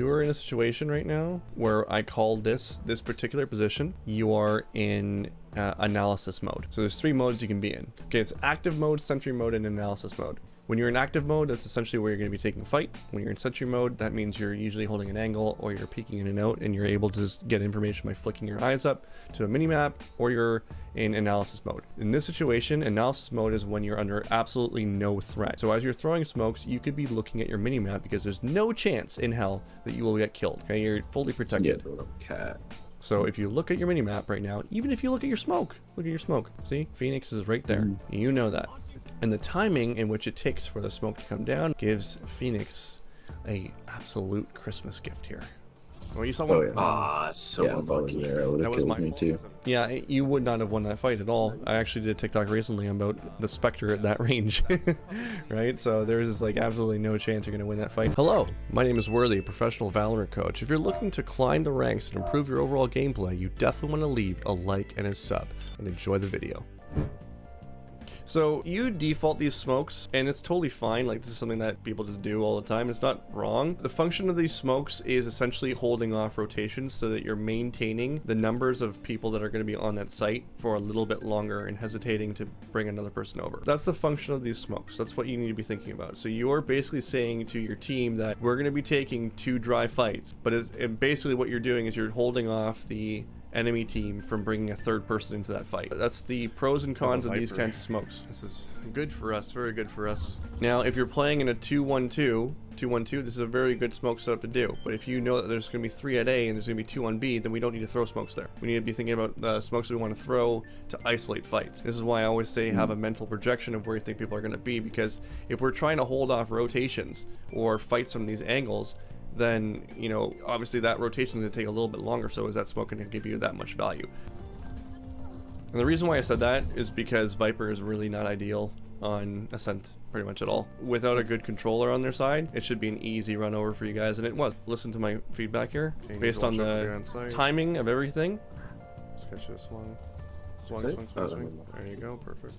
You are in a situation right now where I call this particular position, you are in analysis mode. So there's 3 modes you can be in. Okay, it's active mode, sentry mode, and analysis mode. When you're in active mode, that's essentially where you're going to be taking a fight. When you're in sentry mode, that means you're usually holding an angle, or you're peeking in and out, and you're able to just get information by flicking your eyes up to a mini-map, or you're in analysis mode. In this situation, analysis mode is when you're under absolutely no threat. So as you're throwing smokes, you could be looking at your mini-map because there's no chance in hell that you will get killed. Okay, you're fully protected. Yeah, little cat. So if you look at your mini-map right now, even if you look at your smoke, look at your smoke. See, Phoenix is right there. You know that. And the timing in which it takes for the smoke to come down gives Phoenix a absolute Christmas gift here. Well, you saw one. Oh, yeah. So Yeah, if I was there, I would That have was killed my me fault. too. Yeah, you would not have won that fight at all. I actually did a TikTok recently about the Spectre at that range, right? So there's like absolutely no chance you're going to win that fight. Hello, my name is Worthy, a professional Valorant coach. If you're looking to climb the ranks and improve your overall gameplay, you definitely want to leave a like and a sub and enjoy the video. So you default these smokes, and it's totally fine. Like, this is something that people just do all the time. It's not wrong. The function of these smokes is essentially holding off rotations so that you're maintaining the numbers of people that are going to be on that site for a little bit longer and hesitating to bring another person over. That's the function of these smokes. That's what you need to be thinking about. So you're basically saying to your team that we're going to be taking 2 dry fights, but basically what you're doing is you're holding off the enemy team from bringing a 3rd person into that fight. That's the pros and cons of these kinds of smokes. This is good for us, very good for us. Now, if you're playing in a 2-1-2, this is a very good smoke setup to do. But if you know that there's going to be 3 at A and there's going to be 2 on B, then we don't need to throw smokes there. We need to be thinking about the smokes we want to throw to isolate fights. This is why I always say have a mental projection of where you think people are going to be, because if we're trying to hold off rotations or fights from these angles, then, you know, obviously that rotation is going to take a little bit longer, so is that smoke going to give you that much value? And the reason why I said that is because Viper is really not ideal on Ascent pretty much at all. Without a good controller on their side, it should be an easy run over for you guys, and it was. Listen to my feedback here. Okay, based on the timing of everything. Just catch this one. Swing. There you go, perfect.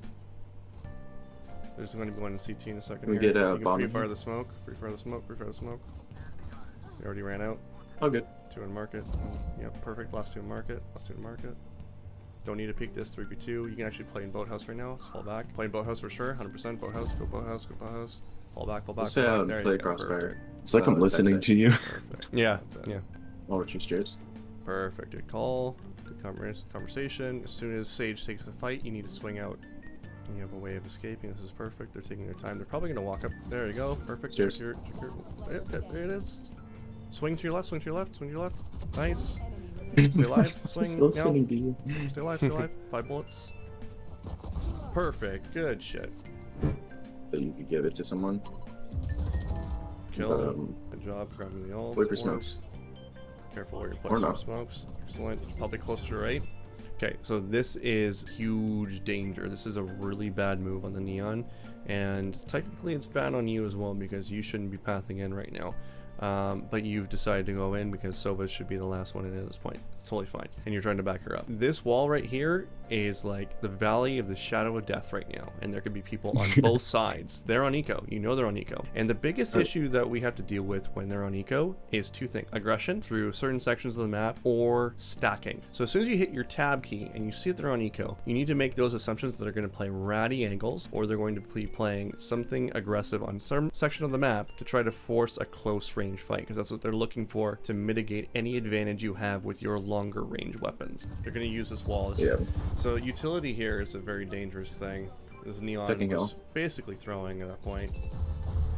There's going to be one in CT in a second. We here. get a You can bomb. pre-fire the smoke, pre-fire the smoke. They already ran out. Oh, good. 2 in market. Yep, perfect. Last 2 in market. Don't need to peek this 3v2. You can actually play in boathouse right now. Let's fall back. Play in boathouse for sure. 100% boathouse. Go boathouse. Fall back. Let's say I There play you go. crossfire. Perfect. It's like I'm listening to you. Perfect. Yeah. Over 2 stairs. Perfect. Good call. Good conversation. As soon as Sage takes a fight, you need to swing out. And you have a way of escaping. This is perfect. They're taking their time. They're probably going to walk up. There you go. Perfect. Stairs. Yep, there it is. Swing to your left. Nice. Stay alive. Swing. Just No. listening to you. Stay alive. 5 bullets. Perfect. Good shit. That you could give it to someone. Kill. Good job grabbing the ult. Wait for smokes. Careful where you're Or placing your not. smokes. Excellent. Probably close to right. Okay, so this is huge danger. This is a really bad move on the Neon, and technically it's bad on you as well because you shouldn't be pathing in right now. But you've decided to go in because Sova should be the last one in at this point. It's totally fine. And you're trying to back her up. This wall right here is like the valley of the shadow of death right now. And there could be people on both sides. They're on eco. You know they're on eco. And the biggest issue that we have to deal with when they're on eco is 2 things. Aggression through certain sections of the map or stacking. So as soon as you hit your tab key and you see that they're on eco, you need to make those assumptions that they're going to play ratty angles or they're going to be playing something aggressive on some section of the map to try to force a close range fight, because that's what they're looking for to mitigate any advantage you have with your longer range weapons. They're going to use this wall. So utility here is a very dangerous thing. This Neon was basically throwing at that point.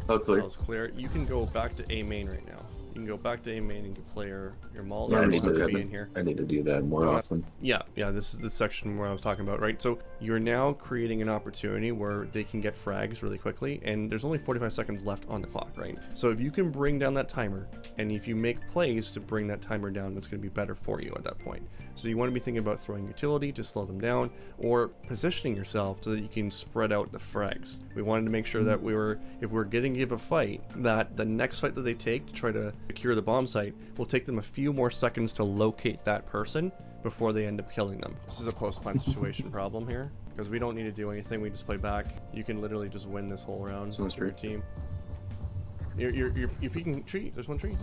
Oh, clear. That was clear. You can go back to A main right now. You can go back to A main and you can play your Maul. Yeah, I need to do that more often. Yeah, this is the section where I was talking about, right? So you're now creating an opportunity where they can get frags really quickly, and there's only 45 seconds left on the clock, right? So if you can bring down that timer, and if you make plays to bring that timer down, that's going to be better for you at that point. So you want to be thinking about throwing utility to slow them down, or positioning yourself so that you can spread out the frags. We wanted to make sure that if we're getting to give a fight, that the next fight that they take to try to secure the bomb site will take them a few more seconds to locate that person before they end up killing them. This is a post-plant situation problem here, because we don't need to do anything. We just play back. You can literally just win this whole round with your team. You're peeking tree. There's one tree.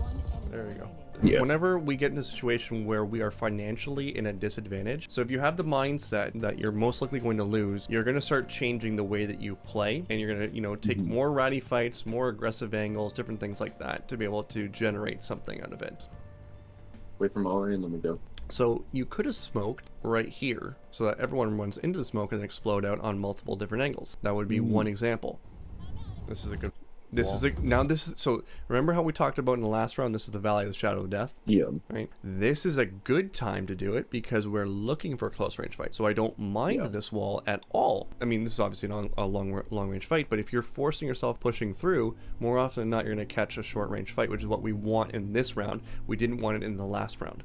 There we go. Yeah. Whenever we get in a situation where we are financially in a disadvantage, so if you have the mindset that you're most likely going to lose, you're going to start changing the way that you play, and you're going to, you know, take more ratty fights, more aggressive angles, different things like that to be able to generate something out of it. Wait for Molly and let me go. So you could have smoked right here so that everyone runs into the smoke and explode out on multiple different angles. That would be one example. This is a good... So remember how we talked about in the last round, this is the Valley of the Shadow of Death? Yeah. Right? This is a good time to do it because we're looking for a close range fight. So I don't mind this wall at all. I mean, this is obviously not a long range fight, but if you're forcing yourself pushing through, more often than not, you're going to catch a short range fight, which is what we want in this round. We didn't want it in the last round.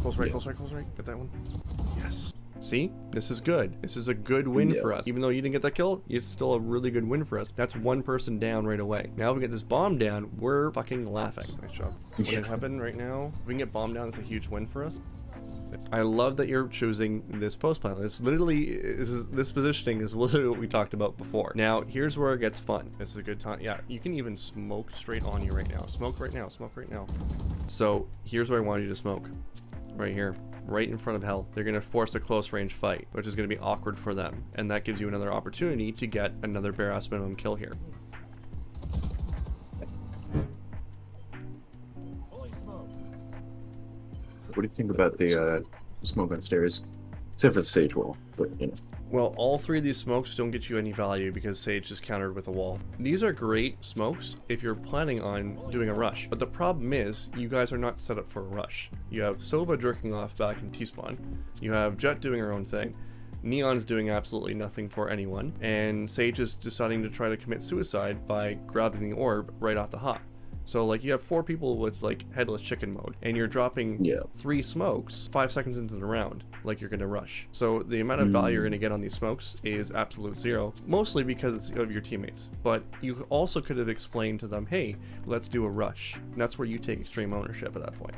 Close right, close right, close right. Get that one. Yes. See? This is good. This is a good win for us. Even though you didn't get that kill, it's still a really good win for us. That's one person down right away. Now if we get this bomb down, we're fucking laughing. Nice job. What can happen right now? If we can get bomb down, it's a huge win for us. I love that you're choosing this post plan. It's literally, this positioning is literally what we talked about before. Now, here's where it gets fun. This is a good time. Yeah, you can even smoke straight on you right now. Smoke right now. Smoke right now. So here's where I want you to smoke. Right here, right in front of hell. They're going to force a close range fight, which is going to be awkward for them. And that gives you another opportunity to get another bare ass minimum kill here. What do you think about the smoke on stairs? Except for the sage wall, but you know. Well, all three of these smokes don't get you any value because Sage is countered with a wall. These are great smokes if you're planning on doing a rush, but the problem is you guys are not set up for a rush. You have Sova jerking off back in T-spawn, you have Jet doing her own thing, Neon's doing absolutely nothing for anyone, and Sage is deciding to try to commit suicide by grabbing the orb right off the hop. So like you have 4 people with like headless chicken mode, and you're dropping 3 smokes 5 seconds into the round, like you're gonna rush. So the amount of value you're gonna get on these smokes is absolute zero, mostly because of your teammates. But you also could have explained to them, hey, let's do a rush. And that's where you take extreme ownership at that point.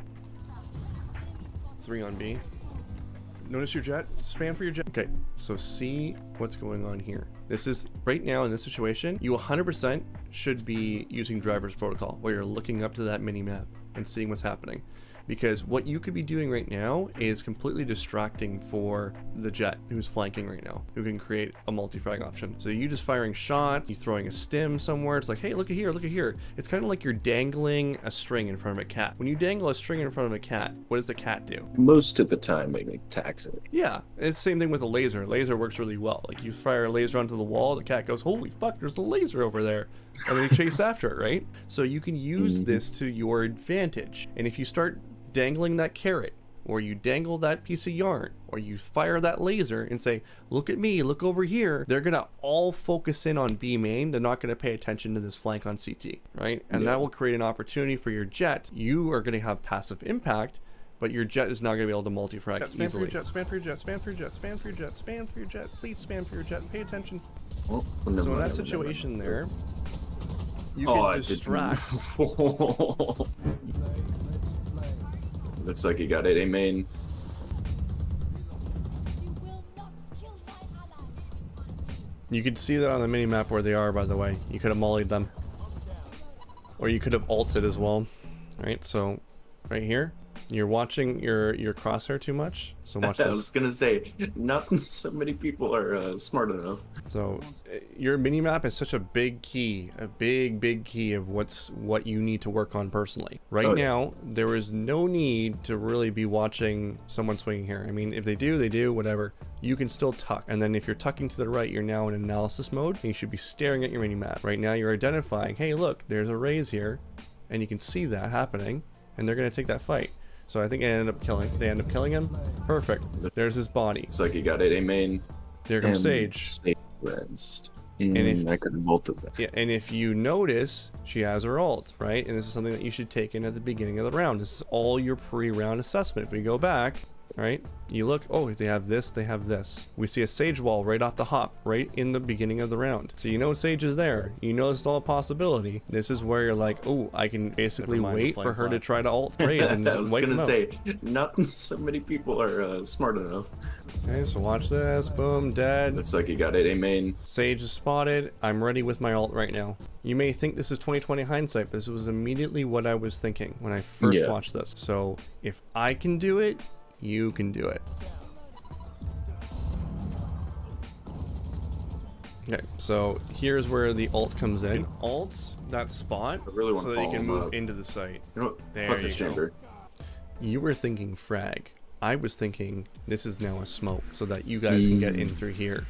3 on B. Notice your jet. Spam for your jet. Okay, so see what's going on here. This is, right now in this situation, you 100% should be using driver's protocol, where you're looking up to that mini-map and seeing what's happening. Because what you could be doing right now is completely distracting for the jet who's flanking right now, who can create a multi-frag option. So you just firing shots, you throwing a stim somewhere, it's like, hey, look at here, look at here. It's kind of like you're dangling a string in front of a cat. When you dangle a string in front of a cat, what does the cat do? Most of the time, maybe attacks it. Yeah, it's the same thing with a laser. Laser works really well. Like you fire a laser onto the wall, the cat goes, holy fuck, there's a laser over there. And then you chase after it, right? So you can use this to your advantage. And if you start dangling that carrot, or you dangle that piece of yarn, or you fire that laser and say, look at me, look over here, they're gonna all focus in on B main. They're not gonna pay attention to this flank on CT, right? And that will create an opportunity for your jet. You are gonna have passive impact, but your jet is not going to be able to multi-frag easily. Spam for your jet, spam for your jet, spam for your jet, spam for your jet, spam for your jet, please spam for your jet, pay attention. Oh, so in that situation there, you can distract. Looks like you got it, main. You could see that on the mini-map where they are, by the way. You could have mollied them. Or you could have ulted as well. Alright, so right here, you're watching your crosshair too much. So watch this. I was gonna say, not so many people are smart enough. So your mini-map is such a big key, a big key of what you need to work on personally. Right now, there is no need to really be watching someone swinging here. I mean, if they do, whatever. You can still tuck. And then if you're tucking to the right, you're now in analysis mode, and you should be staring at your mini-map. Right now, you're identifying, hey, look, there's a raise here, and you can see that happening, and they're gonna take that fight. So I think they end up killing him. Perfect. There's his body. It's like you got it, main. There comes Sage. Rest. And if I could have ulted that. Yeah, and if you notice, she has her ult, right? And this is something that you should take in at the beginning of the round. This is all your pre-round assessment. If we go back, All right, you look, oh, they have this, they have this. We see a Sage wall right off the hop, right in the beginning of the round. So you know Sage is there. You know it's all a possibility. This is where you're like, oh, I can basically Never mind the wait for flank her to flat. try to ult Raze and I just was wipe gonna them out. say, not so many people are smart enough. Okay, so watch this. Boom, dead. Looks like you got it, A main. Sage is spotted. I'm ready with my ult right now. You may think this is 2020 hindsight, but this was immediately what I was thinking when I first Yeah. watched this. So if I can do it, you can do it. Okay, so here's where the ult comes in. Ult that spot I really wanna so that you follow can him move up. into the site. You know what? There Fuck you this go. chamber. You were thinking frag. I was thinking this is now a smoke so that you guys can get in through here.